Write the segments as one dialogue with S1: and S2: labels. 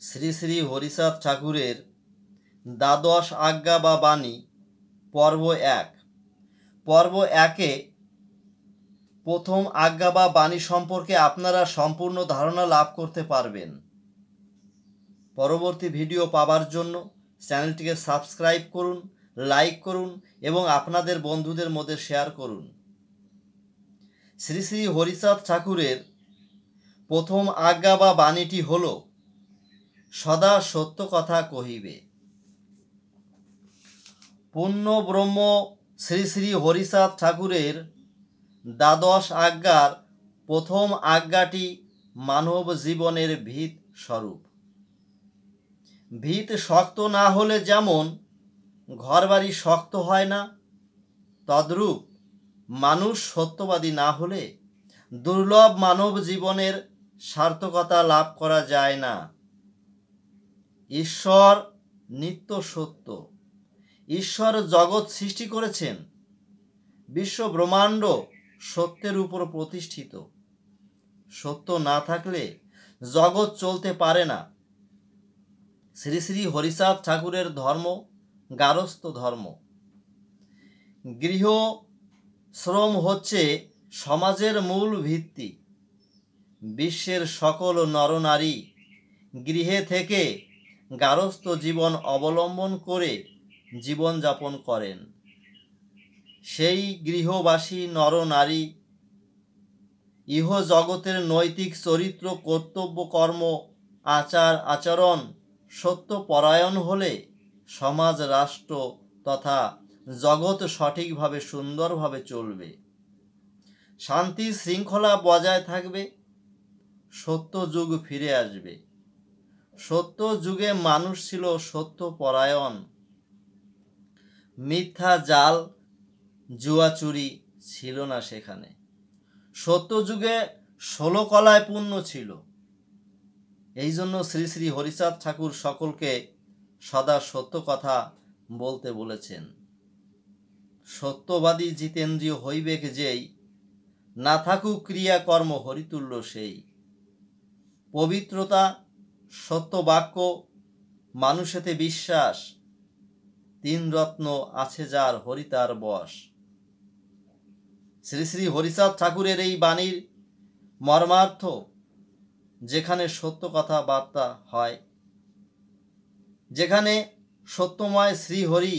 S1: শ্রী শ্রী হরিচাঁদ ঠাকুরের দ্বাদশ আজ্ঞা বা বাণী পর্ব 1। পর্ব 1-এ প্রথম আজ্ঞা বা বাণী সম্পর্কে আপনারা সম্পূর্ণ ধারণা লাভ করতে পারবেন। পরবর্তী ভিডিও পাওয়ার জন্য চ্যানেলটিকে সাবস্ক্রাইব করুন, লাইক করুন এবং আপনাদের বন্ধুদের মধ্যে শেয়ার করুন। শ্রী শ্রী হরিচাঁদ ঠাকুরের প্রথম আজ্ঞা বা বাণীটি হল, সদা সত্য কথা কহিবে। পূর্ণ ব্রহ্ম শ্রী শ্রী হরিচাঁদ ঠাকুরের দ্বাদশ আজ্ঞার প্রথম আজ্ঞাটি মানব জীবনের ভিত স্বরূপ। ভিত শক্ত না হলে যেমন ঘরবাড়ি শক্ত হয় না, তদ্রূপ মানুষ সত্যবাদী না হলে দুর্লভ মানব জীবনের সার্থকতা লাভ করা যায় না। ঈশ্বর নিত্য সত্য। ঈশ্বর জগৎ সৃষ্টি করেছেন। বিশ্ব ব্রহ্মাণ্ড সত্যের উপর প্রতিষ্ঠিত। সত্য না থাকলে জগৎ চলতে পারে না। শ্রী শ্রী হরিচাঁদ ঠাকুরের ধর্ম গারস্থ ধর্ম। গৃহ শ্রম হচ্ছে সমাজের মূল ভিত্তি। বিশ্বের সকল নরনারী গৃহে থেকে গারস্থ জীবন অবলম্বন করে জীবনযাপন করেন। সেই গৃহবাসী নরনারী ইহ জগতের নৈতিক চরিত্র, কর্তব্য, কর্ম, আচার আচরণ সত্যপরায়ণ হলে সমাজ, রাষ্ট্র তথা জগৎ সঠিকভাবে সুন্দরভাবে চলবে। শান্তি শৃঙ্খলা বজায় থাকবে। সত্য যুগ ফিরে আসবে। সত্য যুগে মানুষ ছিল সত্যপরায়ণ। মিথ্যা, জাল, জুয়া, চুরি ছিল না সেখানে। সত্য যুগে 16 কলায় পূর্ণ ছিল। এই জন্য শ্রী শ্রী হরিচাঁদ ঠাকুর সকলকে সদা সত্য কথা বলতে বলেছেন। সত্যবাদী জিতেন্দ্রিয় হইবেক যেই, না থাকুক ক্রিয়াকর্ম হরিতুল্য সেই। পবিত্রতা, সত্যবাক্য, মানুষেতে বিশ্বাস, 3 রত্ন আছে যার হরি তার বশ। শ্রী শ্রী হরিচাঁদ ঠাকুরের এই বাণীর মর্মার্থ, যেখানে সত্য কথাবার্তা হয়, যেখানে সত্যময় শ্রীহরি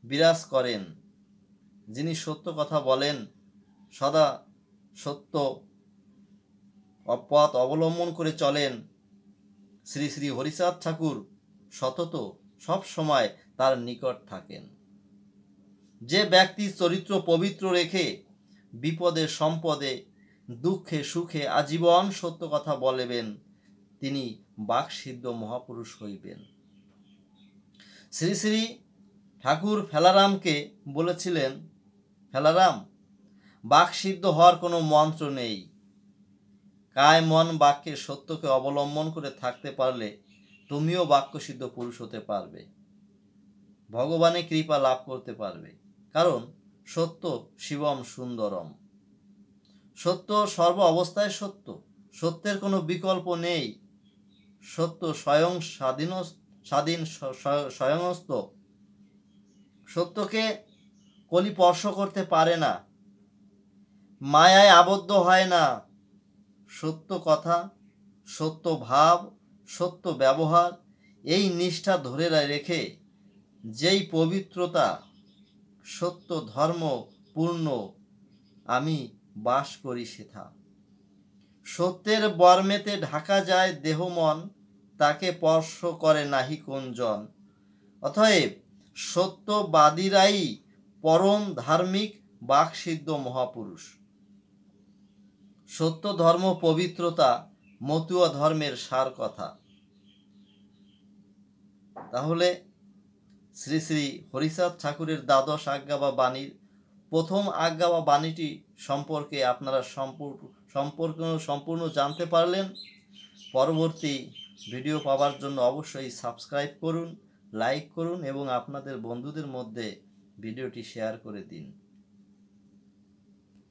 S1: বিরাজ করেন, যিনি সত্য কথা বলেন, সদা সত্য পথ অবলম্বন করে চলেন, শ্রী শ্রী হরিচাঁদ ঠাকুর সতত সব সময় তার নিকট থাকেন। যে ব্যক্তি চরিত্র পবিত্র রেখে বিপদে সম্পদে দুঃখে সুখে আজীবন সত্য কথা বলবেন, তিনি বাকসিদ্ধ মহাপুরুষ হইবেন। শ্রী শ্রী ঠাকুর ফেলারামকে বলেছিলেন, ফেলারাম, বাকসিদ্ধ হওয়ার কোনো মন্ত্র নেই। কায় মন বাক্যে সত্যকে অবলম্বন করে থাকতে পারলে তুমিও বাক্যসিদ্ধ পুরুষ হতে পারবে, ভগবানের কৃপা লাভ করতে পারবে। কারণ সত্য শিবম সুন্দরম। সত্য সর্ব অবস্থায় সত্য। সত্যের কোনো বিকল্প নেই। সত্য স্বয়ং স্বাধীন স্বয়ংস্ত। সত্যকে কলি স্পর্শ করতে পারে না, মায়ায় আবদ্ধ হয় না। সত্য কথা, সত্য ভাব, সত্য ব্যবহার, এই নিষ্ঠা ধরে রেখে যেই পবিত্রতা, সত্য ধর্ম পূর্ণ আমি বাস করি সেথা। সত্যের বর্মেতে ঢাকা যায় দেহ মন, তাকে স্পর্শ করে নাহি কোনজন। অতএব সত্যবাদীরাই পরম ধার্মিক বাকসিদ্ধ মহাপুরুষ। সত্য ধর্ম পবিত্রতা মতুয়া ধর্মের সার কথা। তাহলে শ্রী শ্রী হরিচাঁদ ঠাকুরের দ্বাদশ আজ্ঞা বা বাণীর প্রথম আজ্ঞা বা বাণীটি সম্পর্কে আপনারা সম্পূর্ণ জানতে পারলেন। পরবর্তী ভিডিও পাওয়ার জন্য অবশ্যই সাবস্ক্রাইব করুন, লাইক করুন এবং আপনাদের বন্ধুদের মধ্যে ভিডিওটি শেয়ার করে দিন।